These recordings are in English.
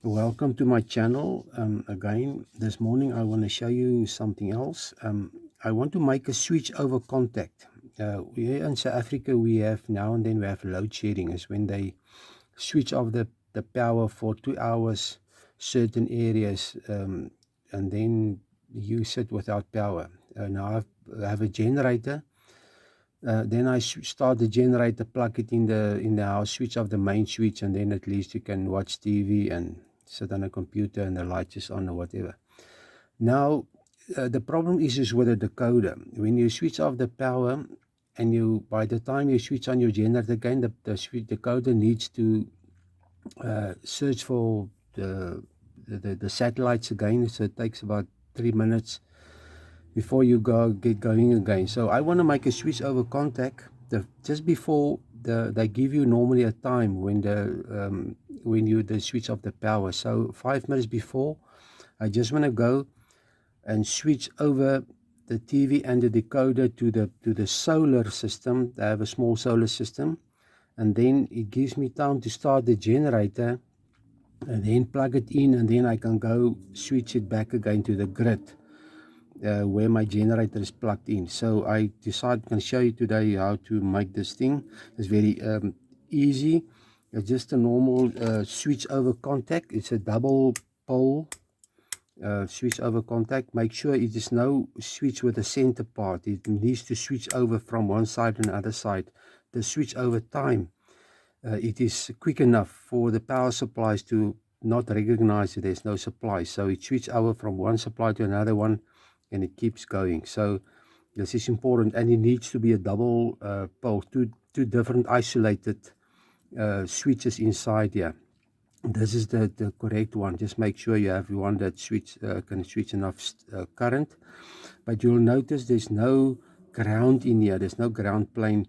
Welcome to my channel. Again, this morning I want to show you something else. I want to make a switch over contact. Here in South Africa, we have now and then we have load shedding. Is when they switch off the power for 2 hours, certain areas, and then you sit without power. Now I have a generator. Then I start the generator, plug it in the house, switch off the main switch, and then at least you can watch TV and sit on a computer and the light is on or whatever. Now, the problem is with the decoder. When you switch off the power, and by the time you switch on your generator again, the decoder needs to search for the satellites again. So it takes about 3 minutes before you get going again. So I want to make a switch over contact just before they give you normally a time when the switch off the power. So 5 minutes before, I just want to go and switch over the TV and the decoder to the solar system. I have a small solar system, and then it gives me time to start the generator and then plug it in, and then I can go switch it back again to the grid. Where my generator is plugged in. So I decided I'm going to show you today how to make this thing. It's very easy. It's just a normal switch over contact. It's a double pole switch over contact. Make sure it is no switch with a center part. It needs to switch over from one side to the other side. The switch over time, it is quick enough for the power supplies to not recognize that there's no supply. So it switches over from one supply to another one, and it keeps going. So this is important, and it needs to be a double pole, two different isolated switches inside here. This is the correct one. Just make sure you have one that can switch enough current. But you'll notice there's no ground in here. There's no ground plane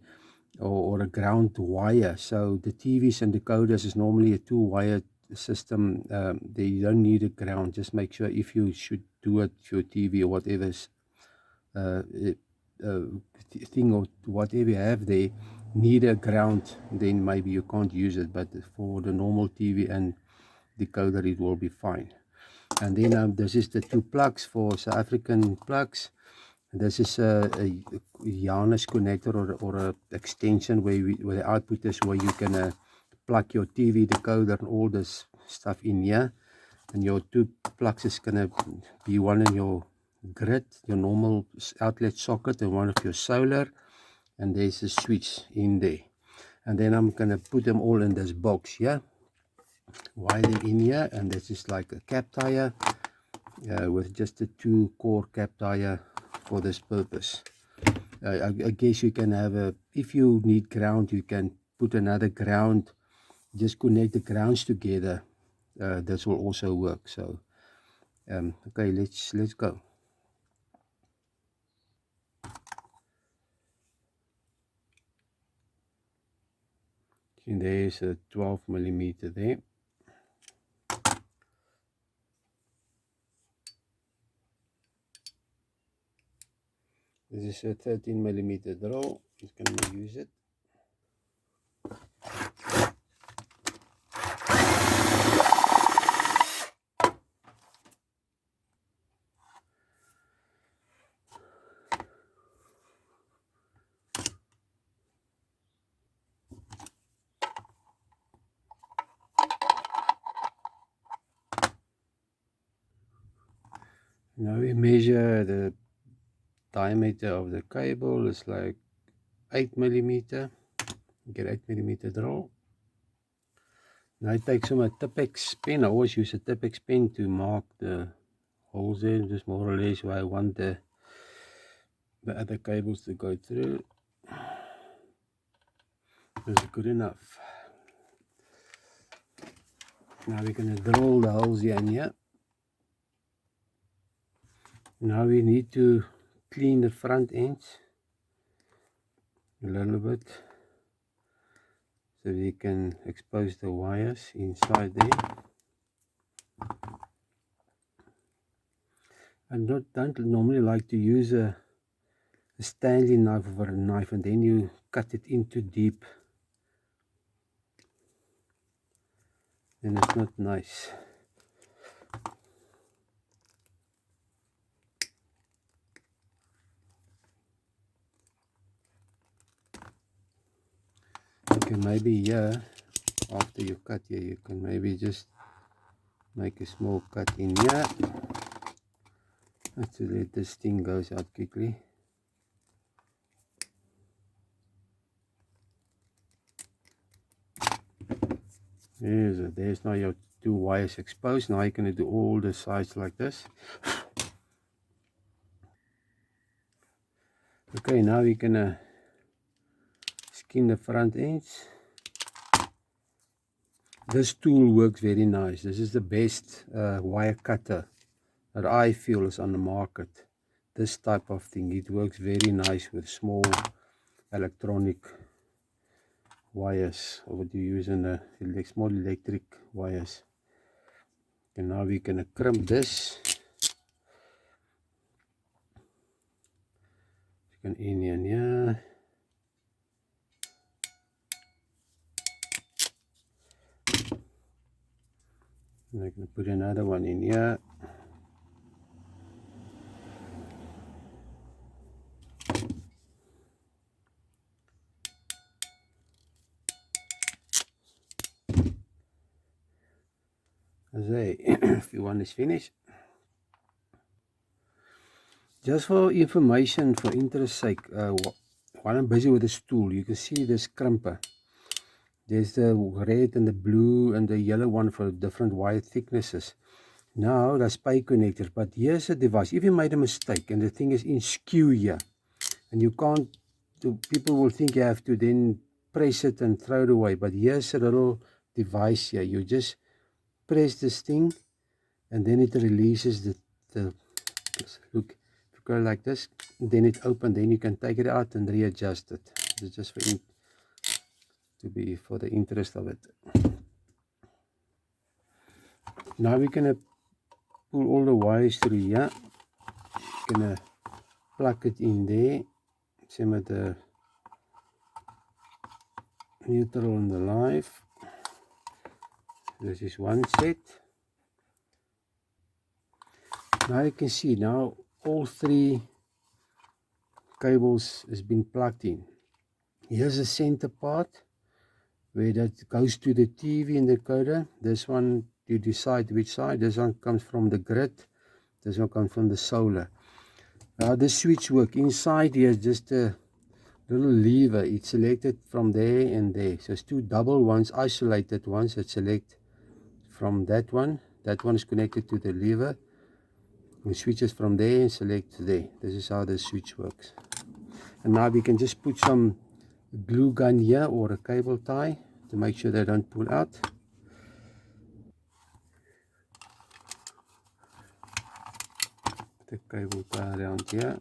or a ground wire. So the TVs and decoders is normally a two-wire system. They don't need a ground. Just make sure if you should do it to your TV or whatever thing or whatever you have there need a ground, then maybe you can't use it. But for the normal TV and decoder, it will be fine. And then this is the two plugs for South African plugs. This is a Janus connector or a extension where the output is where you can plug your TV, decoder, and all this stuff in here. And your two plugs is going to be one in your grid, your normal outlet socket, and one of your solar. And there's a switch in there. And then I'm going to put them all in this box here. Wire them in here, and this is like a cap tire with just a 2-core cap tire for this purpose. I guess you can have if you need ground, you can put another ground, just connect the grounds together. This will also work. So okay, let's go. And there's a 12mm there. This is a 13mm drill. Just going to use it. Now we measure the diameter of the cable is like 8mm. Get 8mm drill. Now I take some Tipex pen. I always use a Tipex pen to mark the holes there, just more or less where I want the other cables to go through. Is good enough. Now we're going to drill the holes here and here. Now we need to clean the front ends a little bit so we can expose the wires inside there. I don't normally like to use a Stanley knife over a knife and then you cut it into deep. Then it's not nice. can maybe here, after you cut here, you can maybe just make a small cut in here. To let this thing goes out quickly. There's now your two wires exposed. Now you're going to do all the sides like this. Okay, now we're going to skin the front ends. This tool works very nice. This is the best wire cutter that I feel is on the market. This type of thing, it works very nice with small electronic wires, or what you use in the small electric wires. And now we're going to crimp this. You can in here and here. And I'm going to put another one in here. If you want is finished. Just for information, for interest sake, while I'm busy with this tool, you can see this crimper. There's the red and the blue and the yellow one for different wire thicknesses. Now that's spy connectors, but here's a device. If you made a mistake and the thing is in skew here, and you can't, people will think you have to then press it and throw it away. But here's a little device here. You just press this thing, and then it releases the look. If you go like this, then it opens. Then you can take it out and readjust it. It's just for the interest of it. Now we're gonna pull all the wires through here. Gonna plug it in there. Same with the neutral and the live. This is one set. Now you can see now all three cables has been plugged in. Here's the center part where that goes to the TV and the decoder. This one you decide which side. This one comes from the grid. This one comes from the solar. How the switch work inside here is just a little lever. It's selected from there and there. So it's two double ones, isolated ones that select from that one. That one is connected to the lever. We switches from there and select there. This is how the switch works. And now we can just put some glue gun here or a cable tie to make sure they don't pull out. The cable tie around here.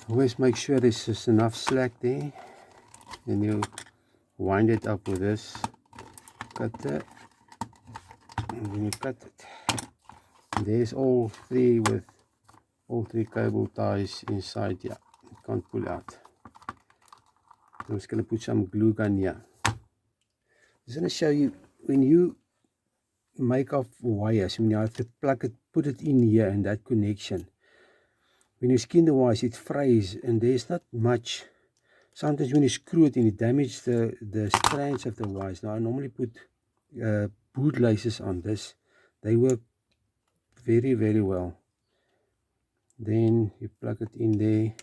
Always make sure there's just enough slack there. Then you wind it up with this cutter, and then you cut it. And there's all three cable ties inside here. You can't pull out. I'm just going to put some glue gun here. I'm just going to show you when you make off wires, when you have to plug it, put it in here and that connection. When you skin the wires, it frays and there's not much. Sometimes when you screw it in, it damages the strands of the wires. Now I normally put bootlaces on this. They work very, very well. Then you plug it in there.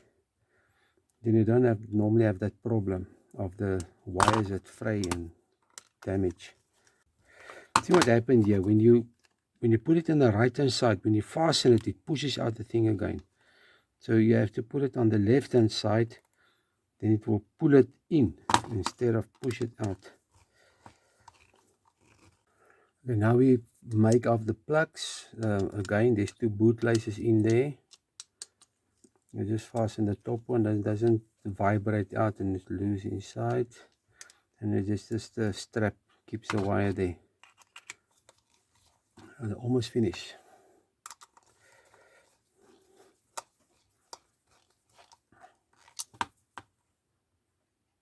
Then you don't normally have that problem of the wires that fray and damage. See what happened here, when you put it on the right hand side, when you fasten it, it pushes out the thing again. So you have to put it on the left hand side, then it will pull it in instead of push it out. Okay, now we make off the plugs. Again, there's two bootlaces in there. You just fasten the top one, that doesn't vibrate out and it's loose inside. And it's just the strap keeps the wire there. And almost finished.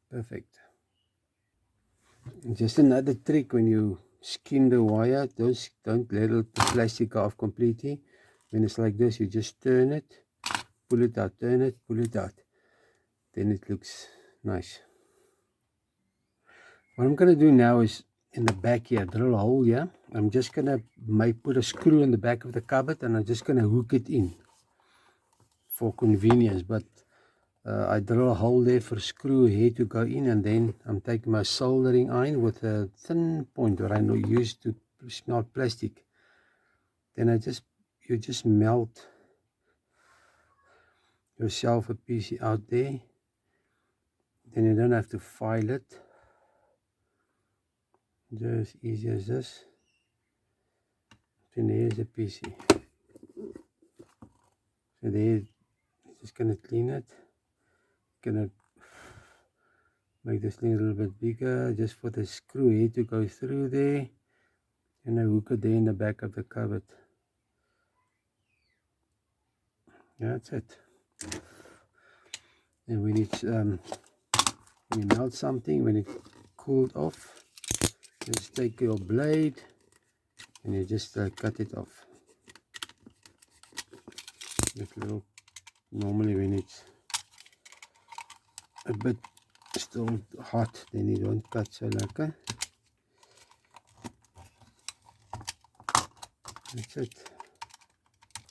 Perfect. And just another trick when you skin the wire, don't let the plastic go off completely. When it's like this, you just turn it pull it out, turn it, pull it out. Then it looks nice. What I'm going to do now is in the back here, drill a hole here. I'm just going to put a screw in the back of the cupboard, and I'm just going to hook it in for convenience. But I drill a hole there for a screw head to go in, and then I'm taking my soldering iron with a thin point that I use to smelt plastic. Then you just melt yourself a piece out there. Then you don't have to file it. Just easy as this. Then here's the PC. So there, just gonna clean it. Gonna make this thing a little bit bigger, just for the screw head to go through there, and I hook it there in the back of the cupboard. That's it. And when it's when you melt something, when it cooled off, just take your blade and you just cut it off. That little, normally when it's a bit still hot, then you don't cut so lekker. That's it.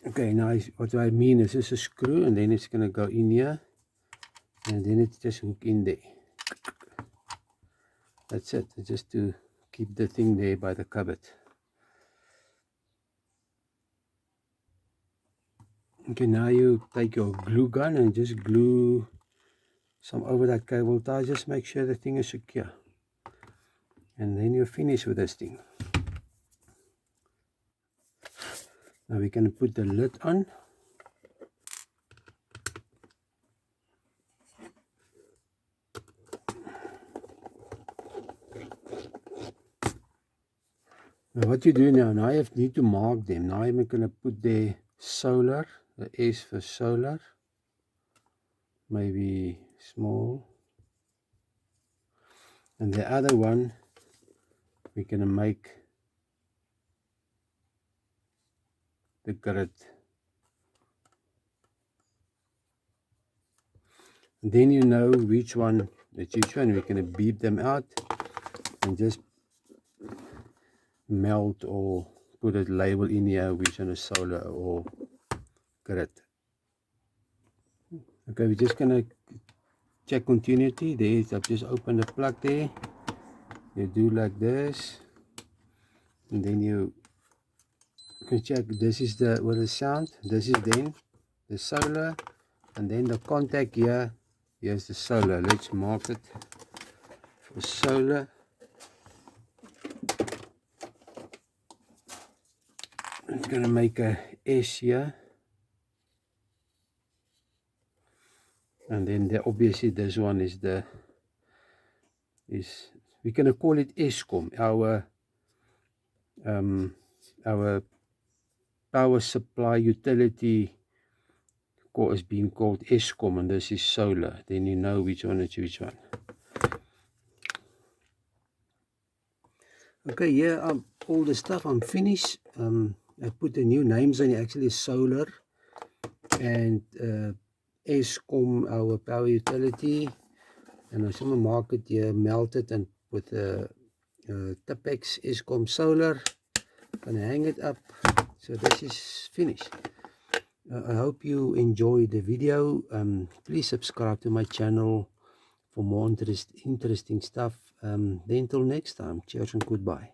Okay, now what I mean is this is a screw, and then it's going to go in here, and then it's just hook in there. That's it. It's just to keep the thing there by the cupboard. Okay, now you take your glue gun and just glue some over that cable tie. Just make sure the thing is secure, and then you're finished with this thing. Now we're going to put the lid on. Now what you do now you need to mark them. Now I'm going to put the solar, the S for solar, maybe small. And the other one, we're going to make the grid. And then you know which one, we're going to beep them out and just melt or put a label in here which one is solar or grid. Okay, we're just going to check continuity. I've just opened the plug there. You do like this, and then you can check. This is the with the sound. This is then the solar, and then the contact here. Here's the solar. Let's mark it for solar. I'm gonna make a S here, and then obviously this one is we're gonna call it Eskom. Our power supply utility is being called Eskom, and this is solar. Then you know which one is which one. Okay, here all the stuff I'm finished. I put the new names on. Actually solar and Eskom, our power utility, and I some mark it here, melted, and with the Tipex Eskom solar. Gonna hang it up. So this is finished. I hope you enjoyed the video. Please subscribe to my channel for more interesting stuff. Then till next time, cheers and goodbye.